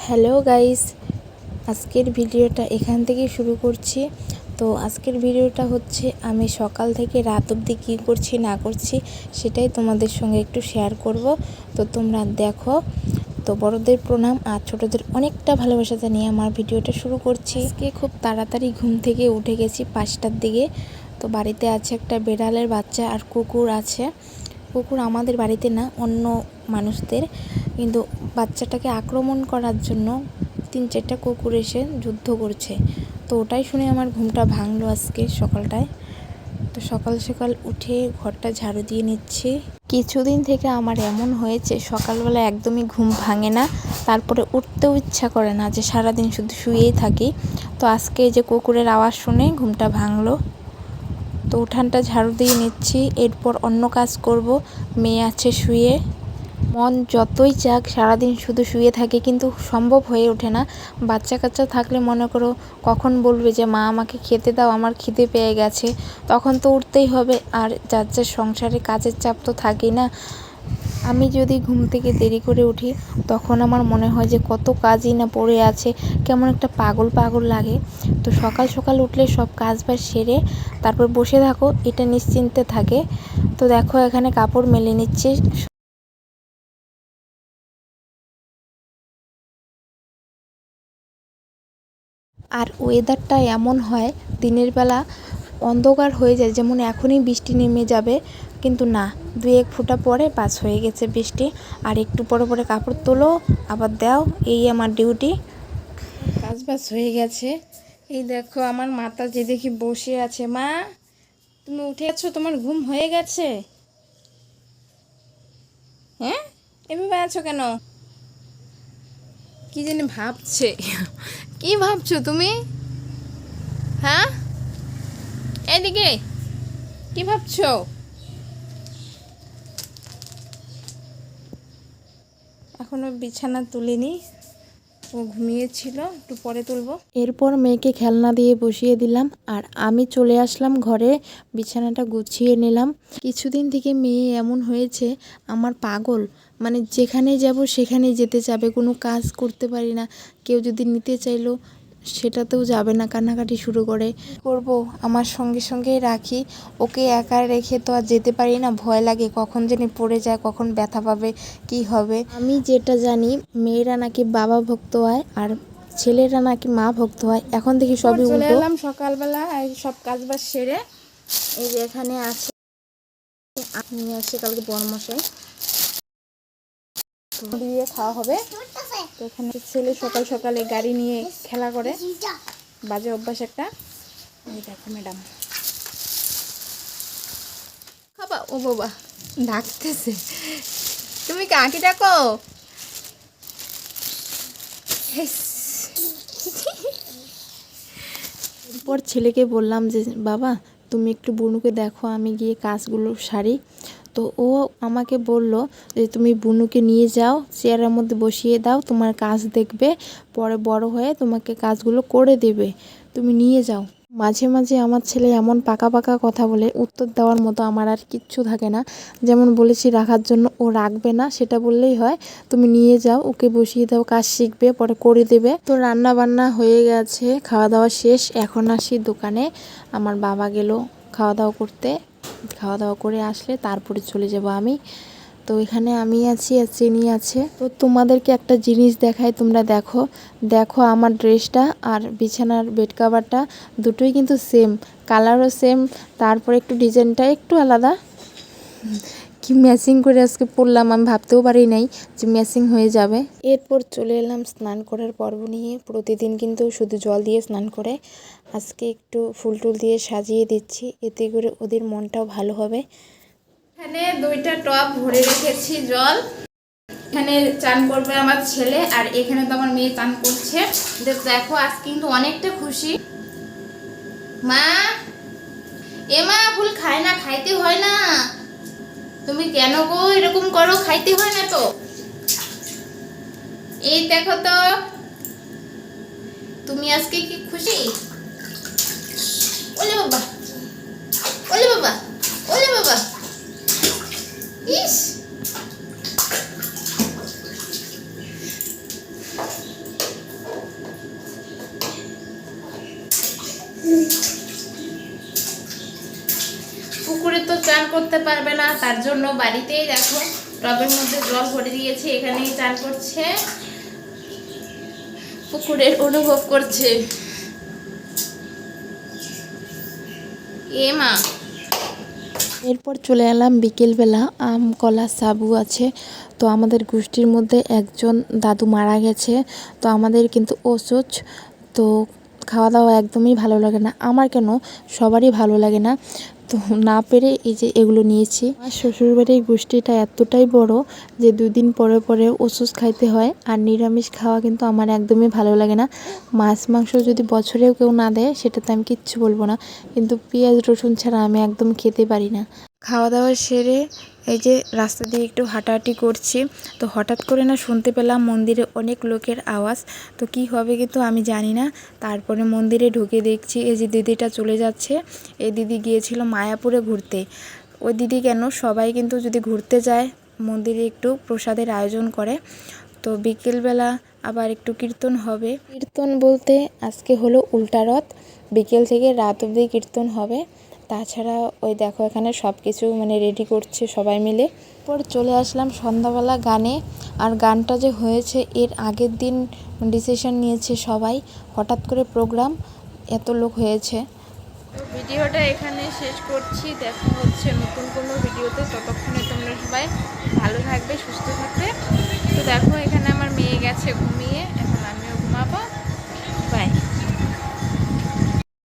Hello guys, আজকের ভিডিওটা এখান থেকে শুরু করছি। তো আজকের ভিডিওটা হচ্ছে আমি সকাল থেকে রাত অবধি কী করছি না করছি সেটাই তোমাদের সঙ্গে একটু শেয়ার করব। তো তোমরা দেখো। তো বড়দের প্রণাম আর ছোটদের অনেকটা ভালোবাসা জানিয়ে আমার ভিডিওটা শুরু করছি। আজকে খুব তাড়াতাড়ি ঘুম থেকে উঠে গেছি 5টার দিকে। তো বাড়িতে আছে একটা বেড়ালের বাচ্চা আর কুকুর আছে। কুকুর আমাদের বাড়িতে না, অন্য মানুষদের, কিন্তু বাচ্চাটাকে আক্রমণ করার জন্য 3-4টা কুকুর এসে যুদ্ধ করছে। তো ওটাই শুনে আমার ঘুমটা ভাঙলো আজকে সকালটায়। তো সকাল সকাল উঠে ঘরটা ঝাড়ু দিয়ে নিচ্ছি। কিছুদিন থেকে আমার এমন হয়েছে সকালবেলা একদমই ঘুম ভাঙে না, তারপরে উঠতেও ইচ্ছা করে না, যে সারাদিন শুধু শুয়েই থাকি। তো আজকে এই যে কুকুরের আওয়াজ শুনে ঘুমটা ভাঙলো। তো উঠানটা ঝাড়ু দিয়ে নিচ্ছি, এরপর অন্য কাজ করব। মেয়ে আছে শুয়ে। মন যতই চাক সারাদিন শুধু শুয়ে থাকে, কিন্তু সম্ভব হয়ে ওঠে না। বাচ্চা কাচ্চা থাকলে মনে করো কখন বলবে যে মা আমাকে খেতে দাও, আমার খিদে পেয়ে গেছে, তখন তো উঠতেই হবে। আর যার যার সংসারে কাজের চাপ তো থাকেই না। আমি যদি ঘুম থেকে দেরি করে উঠি তখন আমার মনে হয় যে কত কাজই না পড়ে আছে, কেমন একটা পাগল পাগল লাগে। তো সকাল সকাল উঠলে সব কাজ বাজ সেরে তারপর বসে থাকো, এটা নিশ্চিন্তে থাকে। তো দেখো এখানে কাপড় মেলে নিচ্ছে। আর ওয়েদারটা এমন হয়, দিনের বেলা অন্ধকার হয়ে যায়, যেমন এখনই বৃষ্টি নেমে যাবে, কিন্তু না, 2-1 ফোঁটা পরে বাস হয়ে গেছে বৃষ্টি। আর একটু পরে পরে কাপড় তোলো, আবার দাও, এই আমার ডিউটি। কাজ বাস হয়ে গেছে। এই দেখো আমার মাতা যে দেখি বসে আছে। মা, তুমি উঠে আছো? তোমার ঘুম হয়ে গেছে? হ্যাঁ, এভাবে আছো কেন? কি জানি ভাবছে। কি ভাবছো তুমি? হ্যাঁ, এদিকে কি ভাবছো? এখনো বিছানা তুলিনি, ও ঘুমিয়েছিল, একটু পরে তুলবো। এরপর মেয়েকে খেলনা দিয়ে বসিয়ে দিলাম আর আমি চলে আসলাম ঘরে, বিছানাটা গুছিয়ে নিলাম। কিছুদিন থেকে মেয়ে এমন হয়েছে, আমার পাগল, মানে যেখানে যাব সেখানেই যেতে চাবে, কোনো কাজ করতে পারি না। কেউ যদি নিতে চাইলো সেটাতেও যাবে না, কান্নাকাটি শুরু করে। করব, আমার সঙ্গে সঙ্গেই রাখি। ওকে একা রেখে তো আর যেতে পারি না, ভয় লাগে কখন জানি পড়ে যায়, কখন ব্যথা পাবে, কি হবে। আমি যেটা জানি, মেয়েরা নাকি বাবা ভক্ত হয় আর ছেলেরা নাকি মা ভক্ত হয়। এখন দেখি সবই উল্টো। চলে এলাম সকালবেলা, এই সব কাজ বাজ সেরে। এই যে এখানে আছে, নিয়ে আসছে কালকে বড়মশাই, দিয়ে খাওয়া হবে। তো এখানে ছেলে সকাল সকালে গাড়ি নিয়ে খেলা করে, বাজে অভ্যাস একটা। এই দেখো ম্যাডাম, খাবা? ও বাবা ডাকতেছে, তুমি কাকে ডাকো? এরপর ছেলেকে বললাম যে বাবা তুমি একটু বুনুকে দেখো, আমি গিয়ে কাজগুলো সারি। তো ও আমাকে বলল যে তুমি বুনুকে নিয়ে যাও, চেয়ারের মধ্যে বসিয়ে দাও, তোমার কাজ দেখবে, পরে বড় হয়ে তোমাকে কাজগুলো করে দেবে, তুমি নিয়ে যাও। মাঝে মাঝে আমার ছেলে এমন পাকা পাকা কথা বলে, উত্তর দেওয়ার মতো আমার আর কিচ্ছু থাকে না। যেমন বলেছি রাখার জন্য, ও রাখবে না, সেটা বললেই হয়। তুমি নিয়ে যাও, ওকে বসিয়ে দাও, কাজ শিখবে, পরে করে দেবে। তো রান্না বান্না হয়ে গেছে, খাওয়া দাওয়া শেষ। এখন আসি দোকানে, আমার বাবা গেল খাওয়া দাওয়া করতে। খাওয়া দাওয়া করে আসলে তারপরে চলে যাব আমি। তো এখানে আমি আছি আর চিনি আছে। তো তোমাদেরকে একটা জিনিস দেখাই, তোমরা দেখো। দেখো আমার ড্রেসটা আর বিছানার বেড কাভারটা দুটোই কিন্তু সেম, কালারও সেম, তারপরে একটু ডিজাইনটা একটু আলাদা। কি ম্যাচিং করে আজকে পরলাম, আমি ভাবতেও পারি নাই যে ম্যাচিং হয়ে যাবে। এরপর চলে এলাম স্নান করার পর্ব নিয়ে। প্রতিদিন কিন্তু শুধু জল দিয়ে স্নান করে, আজকে একটু ফুল টুল দিয়ে সাজিয়ে দিচ্ছি, এতে করে ওদের মনটাও ভালো হবে। এখানে 2টা টব ভরে রেখেছি জল। এখানে চান করবে আমার ছেলে, আর এখানে তো আমার মেয়ে চান করছে। দেখো আজ কিন্তু অনেকটা খুশি। মা, এ মা, ফুল খায় না, খাইতে হয় না। তুমি কেন গো এরকম করো? খাইতে হয় না তো। এই দেখো তো, তুমি আজকে কি খুশি? ওলে বাবা, ওলে বাবা, ওলে বাবা, ইস। চান করতে পারবে না, তার জন্য বাড়িতেই দেখো টবের মধ্যে জল ভরে দিয়েছে, এখানেই চান করছে, পুকুরের অনুভব করছে। এ মা, এরপর চলে এলাম বিকেলবেলা। আম কলা সাবু আছে, তো আমাদের গোষ্ঠীর মধ্যে একজন দাদু মারা গেছে, তো আমাদের কিন্তু অসুচ, তো খাওয়া দাওয়া একদমই ভালো লাগে না, আমার কেন সবারই ভালো লাগে না, তো না পেরে এই যে এগুলো নিয়েছি। আমার শ্বশুরবাড়ির গোষ্ঠীটা এতটাই বড় যে 2 দিন পরে পরে ওষুধ খাইতে হয়, আর নিরামিষ খাওয়া কিন্তু আমার একদমই ভালো লাগে না। মাছ মাংস যদি বছরেও কেউ না দেয় সেটাতে আমি কিচ্ছু বলবো না, কিন্তু পেঁয়াজ রসুন ছাড়া আমি একদম খেতে পারি না। খাওয়া দাওয়া সেরে এই যে রাস্তা দিয়ে একটু হাঁটাহাঁটি করছি, তো হঠাৎ করে না শুনতে পেলাম মন্দিরে অনেক লোকের আওয়াজ, তো কি হবে কিন্তু আমি জানি না। তারপরে মন্দিরে ঢুকে দেখছি এই যে দিদিটা চলে যাচ্ছে, এই দিদি গিয়েছিল মায়াপুরে ঘুরতে। ওই দিদি কেন, সবাই কিন্তু যদি ঘুরতে যায় মন্দিরে একটু প্রসাদের আয়োজন করে। তো বিকেলবেলা আবার একটু কীর্তন হবে। কীর্তন বলতে আজকে হলো উল্টা রথ, বিকেল থেকে রাত অবধি কীর্তন হবে। তাছাড়া ওই দেখো এখানে সব কিছু মানে রেডি করছে সবাই মিলে। পর চলে আসলাম সন্ধ্যাবেলা গানে, আর গানটা যে হয়েছে এর আগের দিন ডিসিশন নিয়েছে সবাই, হঠাৎ করে প্রোগ্রাম, এত লোক হয়েছে। তো ভিডিওটা এখানে শেষ করছি, দেখা হচ্ছে নতুন কোনো ভিডিওতে, ততক্ষণে তোমরা সবাই ভালো থাকবে, সুস্থ থাকবে। তো দেখো এখানে আমার মেয়ে গেছে ঘুমিয়ে, এখন আমিও ঘুমাবো।